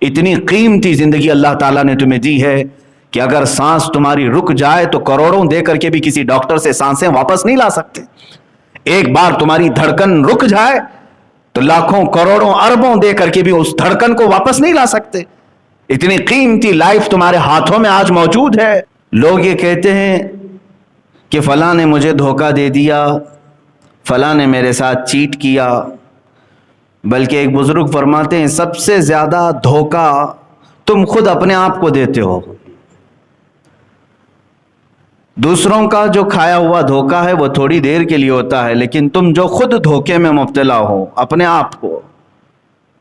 اتنی قیمتی زندگی اللہ تعالیٰ نے تمہیں دی ہے کہ اگر سانس تمہاری رک جائے تو کروڑوں دے کر کے بھی کسی ڈاکٹر سے سانسیں واپس نہیں لا سکتے. ایک بار تمہاری دھڑکن رک جائے تو لاکھوں کروڑوں اربوں دے کر کے بھی اس دھڑکن کو واپس نہیں لا سکتے. اتنی قیمتی لائف تمہارے ہاتھوں میں آج موجود ہے. لوگ یہ کہتے ہیں کہ فلاں نے مجھے دھوکہ دے دیا، فلاں نے میرے ساتھ چیٹ کیا. بلکہ ایک بزرگ فرماتے ہیں سب سے زیادہ دھوکہ تم خود اپنے آپ کو دیتے ہو. دوسروں کا جو کھایا ہوا دھوکہ ہے وہ تھوڑی دیر کے لیے ہوتا ہے، لیکن تم جو خود دھوکے میں مبتلا ہو اپنے آپ کو،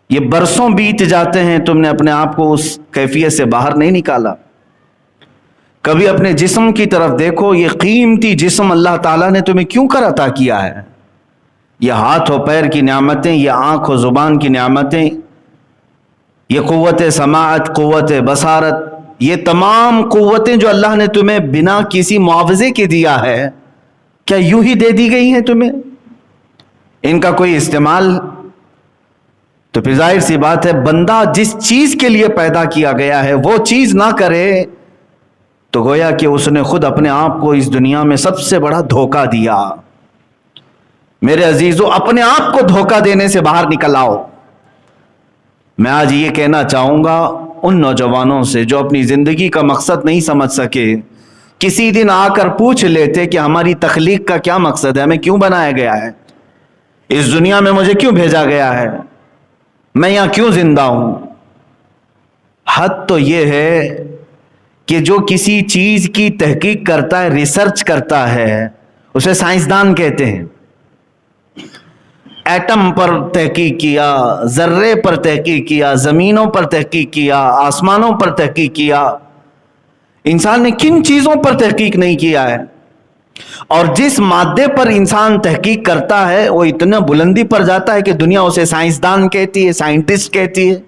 یہ برسوں بیت جاتے ہیں، تم نے اپنے آپ کو اس کیفیت سے باہر نہیں نکالا. کبھی اپنے جسم کی طرف دیکھو، یہ قیمتی جسم اللہ تعالیٰ نے تمہیں کیوں کر عطا کیا ہے؟ یہ ہاتھ و پیر کی نعمتیں، یہ آنکھ و زبان کی نعمتیں، یہ قوت سماعت، قوت بصارت، یہ تمام قوتیں جو اللہ نے تمہیں بنا کسی معاوضے کے دیا ہے، کیا یوں ہی دے دی گئی ہیں تمہیں؟ ان کا کوئی استعمال؟ تو پھر ظاہر سی بات ہے بندہ جس چیز کے لیے پیدا کیا گیا ہے وہ چیز نہ کرے تو گویا کہ اس نے خود اپنے آپ کو اس دنیا میں سب سے بڑا دھوکہ دیا. میرے عزیزو، اپنے آپ کو دھوکہ دینے سے باہر نکل آؤ. میں آج یہ کہنا چاہوں گا ان نوجوانوں سے جو اپنی زندگی کا مقصد نہیں سمجھ سکے، کسی دن آ کر پوچھ لیتے کہ ہماری تخلیق کا کیا مقصد ہے، ہمیں کیوں بنایا گیا ہے، اس دنیا میں مجھے کیوں بھیجا گیا ہے، میں یہاں کیوں زندہ ہوں. حد تو یہ ہے کہ جو کسی چیز کی تحقیق کرتا ہے، ریسرچ کرتا ہے، اسے سائنسدان کہتے ہیں. ایٹم پر تحقیق کیا، ذرے پر تحقیق کیا، زمینوں پر تحقیق کیا، آسمانوں پر تحقیق کیا. انسان نے کن چیزوں پر تحقیق نہیں کیا ہے؟ اور جس مادے پر انسان تحقیق کرتا ہے وہ اتنا بلندی پر جاتا ہے کہ دنیا اسے سائنسدان کہتی ہے، سائنٹسٹ کہتی ہے.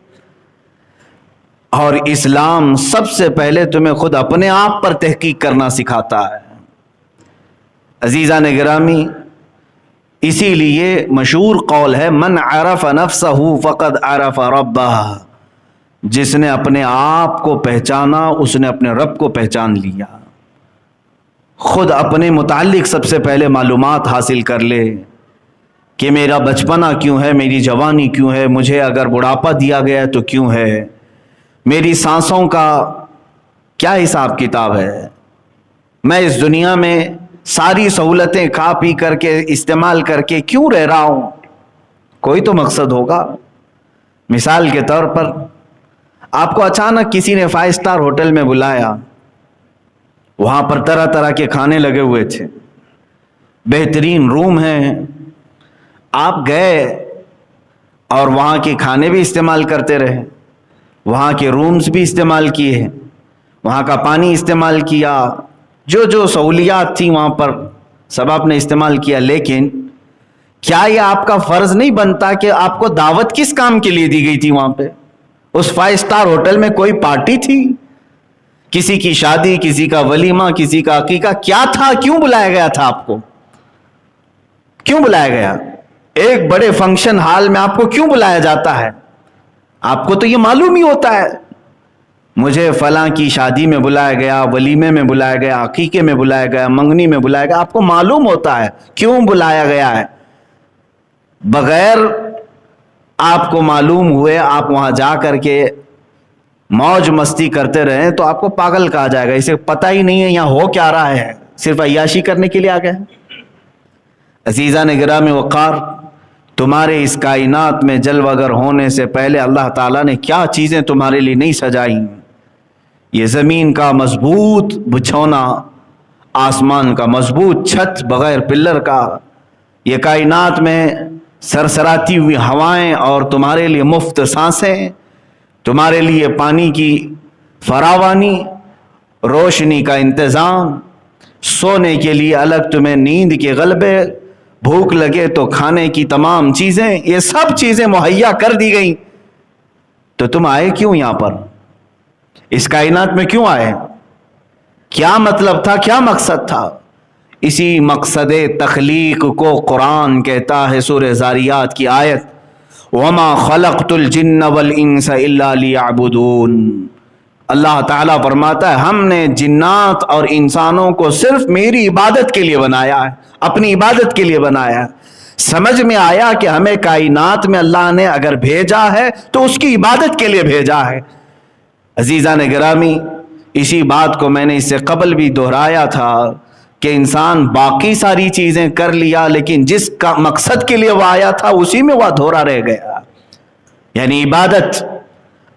اور اسلام سب سے پہلے تمہیں خود اپنے آپ پر تحقیق کرنا سکھاتا ہے. عزیزان گرامی، اسی لیے مشہور قول ہے من عرف نفسہ فقد عرف ربہ. جس نے اپنے آپ کو پہچانا اس نے اپنے رب کو پہچان لیا. خود اپنے متعلق سب سے پہلے معلومات حاصل کر لے کہ میرا بچپنا کیوں ہے، میری جوانی کیوں ہے، مجھے اگر بڑھاپا دیا گیا ہے تو کیوں ہے، میری سانسوں کا کیا حساب کتاب ہے، میں اس دنیا میں ساری سہولتیں کھا پی کر کے استعمال کر کے کیوں رہ رہا ہوں. کوئی تو مقصد ہوگا. مثال کے طور پر آپ کو اچانک کسی نے 5 اسٹار ہوٹل میں بلایا، وہاں پر طرح طرح کے کھانے لگے ہوئے تھے، بہترین روم ہیں. آپ گئے اور وہاں کے کھانے بھی استعمال کرتے رہے، وہاں کے رومز بھی استعمال کیے، وہاں کا پانی استعمال کیا، جو جو سہولیات تھیں وہاں پر سب آپ نے استعمال کیا. لیکن کیا یہ آپ کا فرض نہیں بنتا کہ آپ کو دعوت کس کام کے لیے دی گئی تھی؟ وہاں پہ اس 5 اسٹار ہوٹل میں کوئی پارٹی تھی، کسی کی شادی، کسی کا ولیمہ، کسی کا عقیقہ، کیا تھا؟ کیوں بلایا گیا تھا آپ کو؟ کیوں بلایا گیا؟ ایک بڑے فنکشن ہال میں آپ کو کیوں بلایا جاتا ہے؟ آپ کو تو یہ معلوم ہی ہوتا ہے مجھے فلاں کی شادی میں بلایا گیا، ولیمے میں بلایا گیا، عقیقے میں بلایا گیا، منگنی میں بلایا گیا. آپ کو معلوم ہوتا ہے کیوں بلایا گیا ہے. بغیر آپ کو معلوم ہوئے آپ وہاں جا کر کے موج مستی کرتے رہیں تو آپ کو پاگل کہا جائے گا. اسے پتہ ہی نہیں ہے یہاں ہو کیا رہا ہے، صرف عیاشی کرنے کے لیے آ گئے. عزیزان گرامی وقار، تمہارے اس کائنات میں جلوہ گر ہونے سے پہلے اللہ تعالیٰ نے کیا چیزیں تمہارے لیے نہیں سجائیں. یہ زمین کا مضبوط بچھونا، آسمان کا مضبوط چھت بغیر پلر کا، یہ کائنات میں سرسراتی ہوئی ہوائیں اور تمہارے لیے مفت سانسیں، تمہارے لیے پانی کی فراوانی، روشنی کا انتظام، سونے کے لیے الگ تمہیں نیند کے غلبے، بھوک لگے تو کھانے کی تمام چیزیں، یہ سب چیزیں مہیا کر دی گئیں. تو تم آئے کیوں یہاں پر؟ اس کائنات میں کیوں آئے؟ کیا مطلب تھا، کیا مقصد تھا؟ اسی مقصد تخلیق کو قرآن کہتا ہے، سورہ ذاریات کی آیت وما خلقت الجن والانس الا لیعبدون. اللہ تعالیٰ فرماتا ہے ہم نے جنات اور انسانوں کو صرف میری عبادت کے لیے بنایا ہے، اپنی عبادت کے لیے بنایا ہے. سمجھ میں آیا کہ ہمیں کائنات میں اللہ نے اگر بھیجا ہے تو اس کی عبادت کے لیے بھیجا ہے. عزیزان گرامی، اسی بات کو میں نے اس سے قبل بھی دہرایا تھا کہ انسان باقی ساری چیزیں کر لیا لیکن جس کا مقصد کے لیے وہ آیا تھا اسی میں وہ ادھورا رہ گیا. یعنی عبادت،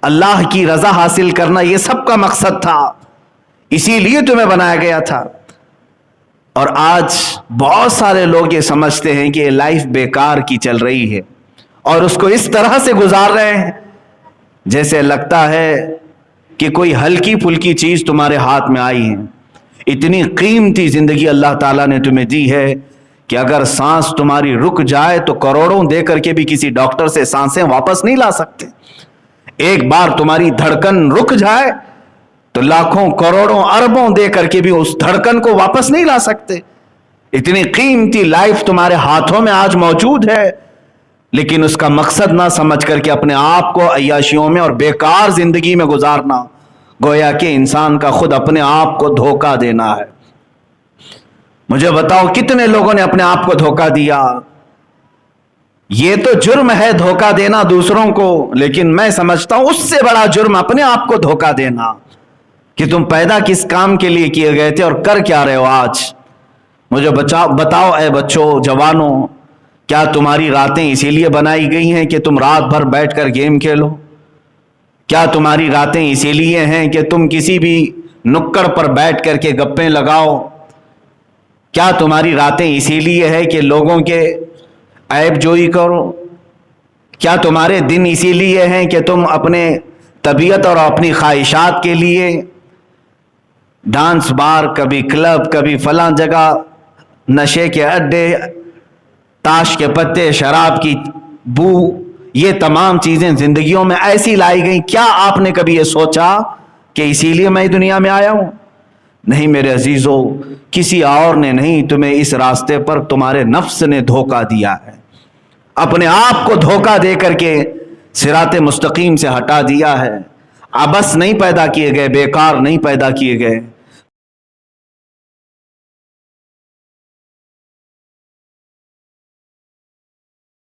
اللہ کی رضا حاصل کرنا، یہ سب کا مقصد تھا، اسی لیے تمہیں بنایا گیا تھا. اور آج بہت سارے لوگ یہ سمجھتے ہیں کہ یہ لائف بیکار کی چل رہی ہے اور اس کو اس طرح سے گزار رہے ہیں جیسے لگتا ہے کہ کوئی ہلکی پھلکی چیز تمہارے ہاتھ میں آئی ہے. اتنی قیمتی زندگی اللہ تعالیٰ نے تمہیں دی ہے کہ اگر سانس تمہاری رک جائے تو کروڑوں دے کر کے بھی کسی ڈاکٹر سے سانسیں واپس نہیں لا سکتے. ایک بار تمہاری دھڑکن رک جائے تو لاکھوں کروڑوں اربوں دے کر کے بھی اس دھڑکن کو واپس نہیں لا سکتے. اتنی قیمتی لائف تمہارے ہاتھوں میں آج موجود ہے، لیکن اس کا مقصد نہ سمجھ کر کے اپنے آپ کو عیاشیوں میں اور بیکار زندگی میں گزارنا، گویا کہ انسان کا خود اپنے آپ کو دھوکہ دینا ہے. مجھے بتاؤ کتنے لوگوں نے اپنے آپ کو دھوکہ دیا؟ یہ تو جرم ہے دھوکہ دینا دوسروں کو، لیکن میں سمجھتا ہوں اس سے بڑا جرم اپنے آپ کو دھوکہ دینا کہ تم پیدا کس کام کے لیے کیے گئے تھے اور کر کیا رہے ہو آج. مجھے بتاؤ اے بچوں، جوانوں، کیا تمہاری راتیں اسی لیے بنائی گئی ہیں کہ تم رات بھر بیٹھ کر گیم کھیلو؟ کیا تمہاری راتیں اسی لیے ہیں کہ تم کسی بھی نکڑ پر بیٹھ کر کے گپیں لگاؤ؟ کیا تمہاری راتیں اسی لیے ہے کہ لوگوں کے عیب جوئی کرو؟ کیا تمہارے دن اسی لیے ہیں کہ تم اپنے طبیعت اور اپنی خواہشات کے لیے ڈانس بار، کبھی کلب، کبھی فلاں جگہ، نشے کے اڈے، تاش کے پتے، شراب کی بو، یہ تمام چیزیں زندگیوں میں ایسی لائی گئیں؟ کیا آپ نے کبھی یہ سوچا کہ اسی لیے میں دنیا میں آیا ہوں؟ نہیں میرے عزیزو، کسی اور نے نہیں، تمہیں اس راستے پر تمہارے نفس نے دھوکہ دیا ہے، اپنے آپ کو دھوکہ دے کر کے صراط مستقیم سے ہٹا دیا ہے. عبث نہیں پیدا کیے گئے، بیکار نہیں پیدا کیے گئے.